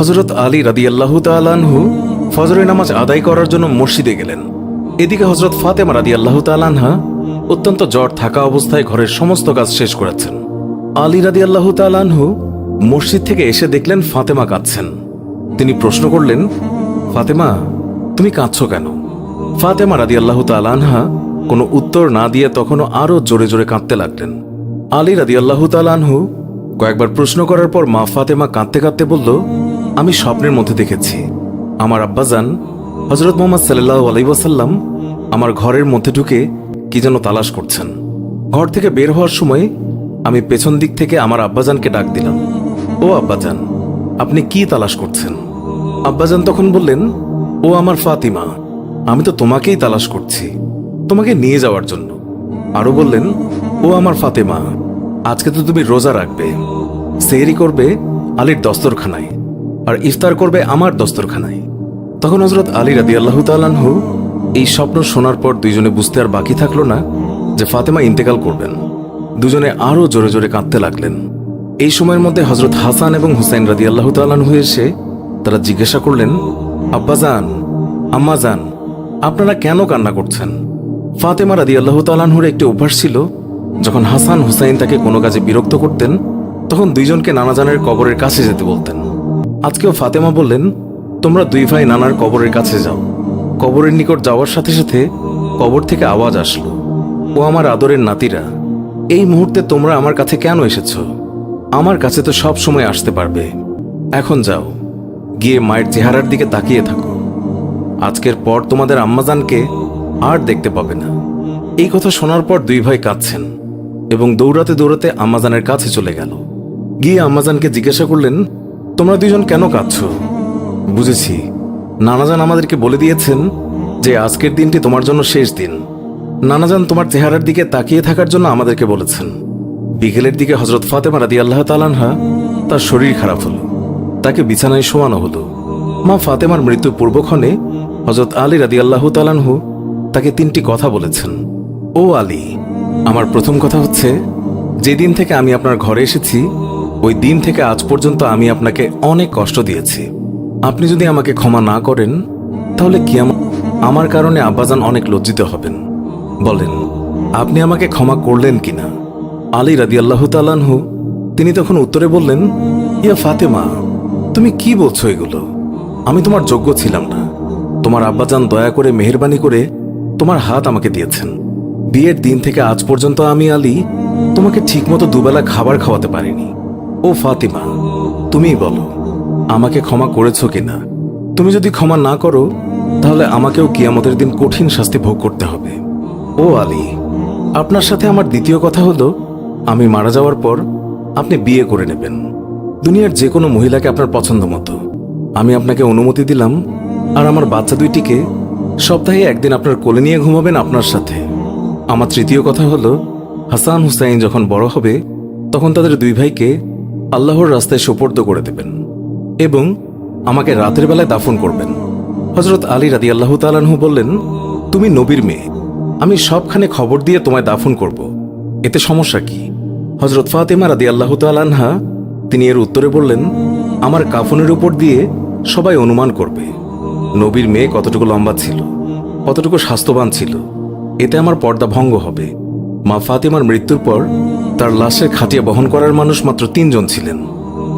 হযরত আলী রাদিয়াল্লাহু তাআলা আনহু ফজরের নামাজ আদায় করার জন্য মসজিদে গেলেন। এদিকে হযরত ফাতেমা রাদিয়াল্লাহু তাআলা আনহা অত্যন্ত জ্বর থাকা অবস্থায় ঘরের সমস্ত কাজ শেষ করেছেন। আলী রাদিয়াল্লাহু তাআলা আনহু মসজিদ থেকে এসে দেখলেন ফাতেমা কাঁদছেন। তিনি প্রশ্ন করলেন, ফাতেমা, তুমি কাঁদছো কেন? ফাতেমা রাদিয়াল্লাহু তাআলা আনহা কোনো উত্তর না দিয়ে তখনও আরো জোরে জোরে কাঁদতে লাগলেন। আলী রাদিয়াল্লাহু তাআলা আনহু কয়েকবার প্রশ্ন করার পর মা ফাতেমা কাঁদতে কাঁদতে বলল, আমি স্বপ্নের মধ্যে দেখেছি আমার আব্বাজান হযরত মুহাম্মদ সাল্লাল্লাহু আলাইহি ওয়াসাল্লাম আমার ঘরের মধ্যে ঢুকে কি যেন তালাশ করছেন। ঘর থেকে বের হওয়ার সময় আমি পেছন দিক থেকে আমার আব্বাজানকে ডাক দিলাম, ও আব্বাজান, আপনি কি তালাশ করছেন? আব্বাজান তখন বললেন, ও আমার ফাতিমা, আমি তো তোমাকেই তালাশ করছি, তোমাকে নিয়ে যাওয়ার জন্য। আরো বললেন, ও আমার ফাতেমা, আজকে তো তুমি রোজা রাখবে, সেহরি করবে আলীর দস্তরখানায় আর ইফতার করবে আমার দস্তরখানায়। তখন হযরত আলী রাদিয়াল্লাহু তাআলা আনহু এই স্বপ্ন শোনার পর দুইজনে বুঝতে আর বাকি থাকলো না যে ফাতেমা ইন্তেকাল করবেন। দুজনে আরো জোরে জোরে কাঁদতে লাগলেন। এই সময়ের মধ্যে হযরত হাসান এবং হুসাইন রাদিয়াল্লাহু তাআলা আনহু এসে তারা জিজ্ঞাসা করলেন, আব্বাজান, আম্মাজান, আপনারা কেন কান্না করছেন? ফাতেমা রাদিয়াল্লাহু তাআলা আনহুর একটি অভ্যাস ছিল, যখন হাসান হুসাইন তাকে কোনো কাজে বিরক্ত করতেন তখন দুইজনকে নানাজানের কবরের কাছে যেতে বলতেন। আজকেও ফাতেমা বললেন, তোমরা দুই ভাই নানার কবরের কাছে যাও। কবরের নিকট যাওয়ার সাথে সাথে কবর থেকে আওয়াজ আসলো, ও আমার আদরের নাতিরা, এই মুহূর্তে তোমরা আমার কাছে কেন এসেছ? আমার কাছে তো সব সময় আসতে পারবে। এখন যাও, গিয়ে মায়ের চেহারার দিকে তাকিয়ে থাকো। আজকের পর তোমাদের আম্মাজানকে আর দেখতে পাবে না। এই কথা শোনার পর দুই ভাই কাঁদছেন এবং দৌড়াতে দৌড়াতে আম্মাজানের কাছে চলে গেল। গিয়ে আম্মাজানকে জিজ্ঞাসা করলেন, তোমরা দুইজন কেন কাঁদছ? বুঝেছি, নানাজান আমাদেরকে বলে দিয়েছেন যে আজকের দিনটি তোমার জন্য শেষ দিন। নানাজান তোমার চেহারার দিকে তাকিয়ে থাকার জন্য আমাদেরকে বলেছেন। বিকেলের দিকে হযরত ফাতেমা রাদিয়াল্লাহু তাআলা আনহা তার শরীর খারাপ হলো, তাকে বিছানায় শোয়ানো হলো। মা ফাতেমার মৃত্যু পূর্বক্ষণে হযরত আলী রাদিয়াল্লাহু তাআলা আনহু তাকে তিনটি কথা বলেছেন। ও আলী, আমার প্রথম কথা হচ্ছে, যেদিন থেকে আমি আপনার ঘরে এসেছি ওই দিন থেকে আজ পর্যন্ত আমি আপনাকে অনেক কষ্ট দিয়েছি। আপনি যদি আমাকে ক্ষমা না করেন তাহলে আমার কারণে আব্বাজান অনেক লজ্জিত হবেন। বলেন, আপনি আমাকে ক্ষমা করলেন কিনা? আলী রাদিয়াল্লাহু তাআলা আনহু তিনি তখন উত্তরে বললেন, ইয়া ফাতেমা, তুমি কি বলছো এগুলো? আমি তোমার যোগ্য ছিলাম না। তোমার আব্বাজান দয়া করে মেহেরবানি করে তোমার হাত আমাকে দিয়েছেন। বিয়ের দিন থেকে আজ পর্যন্ত আমি আলী তোমাকে ঠিকমতো দুবেলা খাবার খাওয়াতে পারিনি। ও ফাতিমা, তুমিই বলো, আমাকে ক্ষমা করেছো কিনা? তুমি যদি ক্ষমা না করো তাহলে আমাকেও কিয়ামতের দিন কঠিন শাস্তি ভোগ করতে হবে। ও আলী, আপনার সাথে আমার দ্বিতীয় কথা হলো, আমি মারা যাওয়ার পর আপনি বিয়ে করে নেবেন দুনিয়ার যে কোনো মহিলাকে আপনার পছন্দ মতো। আমি আপনাকে অনুমতি দিলাম, আর আমার বাচ্চা দুইটিকে সপ্তাহে একদিন আপনার কোলে নিয়ে ঘুমাবেন আপনার সাথে। আমার তৃতীয় কথা হলো, হাসান হুসাইন যখন বড় হবে তখন তাদের দুই ভাইকে আল্লাহর রাস্তায় সোপর্দ করে দেবেন এবং আমাকে রাতের বেলায় দাফন করবেন। হযরত আলী রাদিয়াল্লাহু তাআলা আনহু বললেন, তুমি নবীর মেয়ে, আমি সবখানে খবর দিয়ে তোমায় দাফন করব, এতে সমস্যা কি? হযরত ফাতেমা রাদিয়াল্লাহু তাআলা আনহা তিনি এর উত্তরে বললেন, আমার কাফনের উপর দিয়ে সবাই অনুমান করবে নবীর মেয়ে কতটুকু লম্বা ছিল, কতটুকু স্বাস্থ্যবান ছিল, এতে আমার পর্দা ভঙ্গ হবে। মা ফাতেমার মৃত্যুর পর তার লাশের খাটিয়া বহন করার মানুষ মাত্র 3 জন ছিলেন,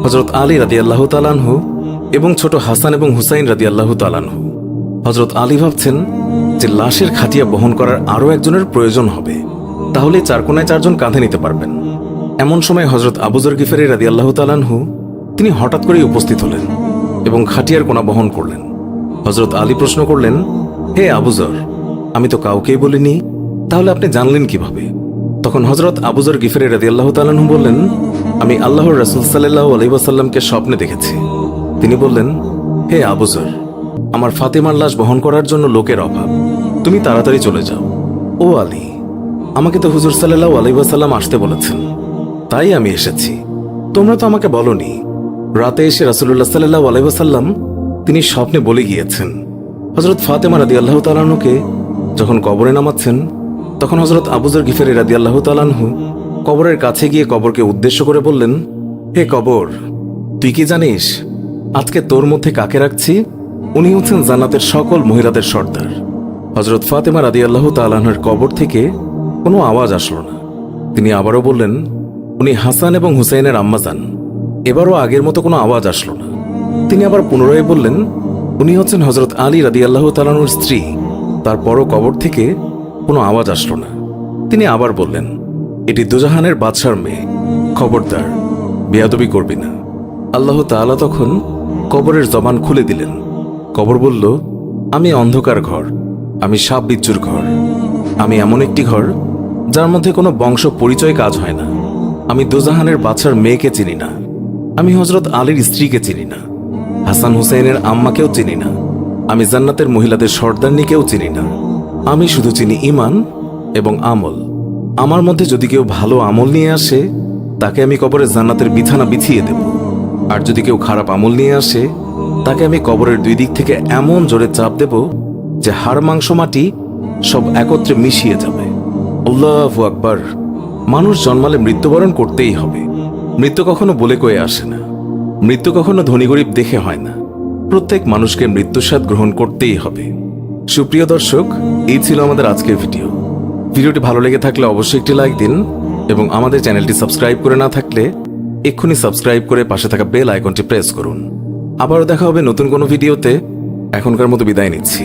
হযরত আলী রাদিয়াল্লাহু তাআলা আনহু এবং ছোট হাসান এবং হুসাইন রাদিয়াল্লাহু তাআলা আনহু। হযরত আলী ভাবছেন যে লাশের খাটিয়া বহন করার আরও একজনের প্রয়োজন হবে, তাহলে 4 কোণায় 4 জন কাঁধে নিতে পারবেন। এমন সময় হযরত আবু যর গিফারী রাদিয়াল্লাহু তাআলা আনহু তিনি হঠাৎ করেই উপস্থিত হলেন এবং খাটিয়ার কোণা বহন করলেন। হযরত আলী প্রশ্ন করলেন, হে আবু যর, আমি তো কাউকেই বলিনি, তাহলে আপনি জানলেন কিভাবে? তখন হযরত আবু যর গিফারী রাদিয়াল্লাহু তাআলা আনহু বললেন, আমি আল্লাহর রাসূল সাল্লাল্লাহু আলাইহি ওয়াসাল্লামকে স্বপ্নে দেখেছি। তিনি বললেন, হে আবু যর, আমার ফাতেমার লাশ বহন করার জন্য লোকের অভাব, তুমি তাড়াতাড়ি চলে যাও। ও আলী, আমাকে তো হুজুর সাল্লাল্লাহু আলাইহি ওয়াসাল্লাম আসতে বলেছেন, তাই আমি এসেছি। তোমরা তো আমাকে বলনি। রাতে এসে রাসূলুল্লাহ সাল্লাল্লাহু আলাইহি ওয়াসাল্লাম তিনি স্বপ্নে বলে গিয়েছেন হযরত ফাতেমা রাদিয়াল্লাহু তাআলা আনহুকে যখন কবরে নামাচ্ছেন তখন হযরত আবু যর গিফারী রাদিয়াল্লাহু তাআলা আনহু কবরের কাছে গিয়ে কবরকে উদ্দেশ্য করে বললেন, হে কবর, তুই কি জানিস আজকে তোর মধ্যে কাকে রাখছি? উনি হচ্ছেন জান্নাতের সকল মহিলাদের সর্দার। হযরত ফাতেমা রাদিয়াল্লাহু তাআলা আনহার কবর থেকে কোনো আওয়াজ আসলো না। তিনি আবারও বললেন, উনি হাসান এবং হুসাইনের আম্মাজান। এবারও আগের মতো কোনো আওয়াজ আসলো না। তিনি আবার পুনরায় বললেন, উনি হচ্ছেন হযরত আলী রাদিয়াল্লাহু তাআলা আনহুর স্ত্রী। তারপরও কবর থেকে কোনো আওয়াজ আসলো না। তিনি আবার বললেন, এটি দুজাহানের বাদশার মেয়ে, খবরদার বেয়াদবি করবি না। আল্লাহ তাআলা তখন কবরের জবান খুলে দিলেন। কবর বলল, আমি অন্ধকার ঘর, আমি সাপ বিচ্ছুর ঘর, আমি এমন একটি ঘর যার মধ্যে কোনো বংশ পরিচয় কাজ হয় না। আমি দুজাহানের বাদশার মেয়েকে চিনি না, আমি হযরত আলীর স্ত্রীকে চিনি না, হাসান হুসাইনের আম্মাকেও চিনি না, আমি জান্নাতের মহিলাদের সর্দারনিকেও চিনি না। আমি শুধু চিনি ঈমান এবং আমল। আমার মধ্যে যদি কেউ ভালো আমল নিয়ে আসে, তাকে আমি কবরে জান্নাতের বিছানা বিছিয়ে দেব। আর যদি কেউ খারাপ আমল নিয়ে আসে, তাকে আমি কবরের দুই দিক থেকে এমন জোরে চাপ দেব যে হাড় মাংস মাটি সব একত্রে মিশিয়ে যাবে। আল্লাহু আকবার। মানুষ জন্মালে মৃত্যুবরণ করতেই হবে। মৃত্যু কখনো বলে কয়ে আসে না, মৃত্যু কখনো ধনী গরিব দেখে হয় না। প্রত্যেক মানুষকে মৃত্যুর স্বাদ গ্রহণ করতেই হবে। সুপ্রিয় দর্শক, এই ছিল আমাদের আজকের ভিডিও। ভিডিওটি ভালো লেগে থাকলে অবশ্যই একটি লাইক দিন এবং আমাদের চ্যানেলটি সাবস্ক্রাইব করে না থাকলে এক্ষুনি সাবস্ক্রাইব করে পাশে থাকা বেল আইকনটি প্রেস করুন। আবারও দেখা হবে নতুন কোনো ভিডিওতে। এখনকার মতো বিদায় নিচ্ছি।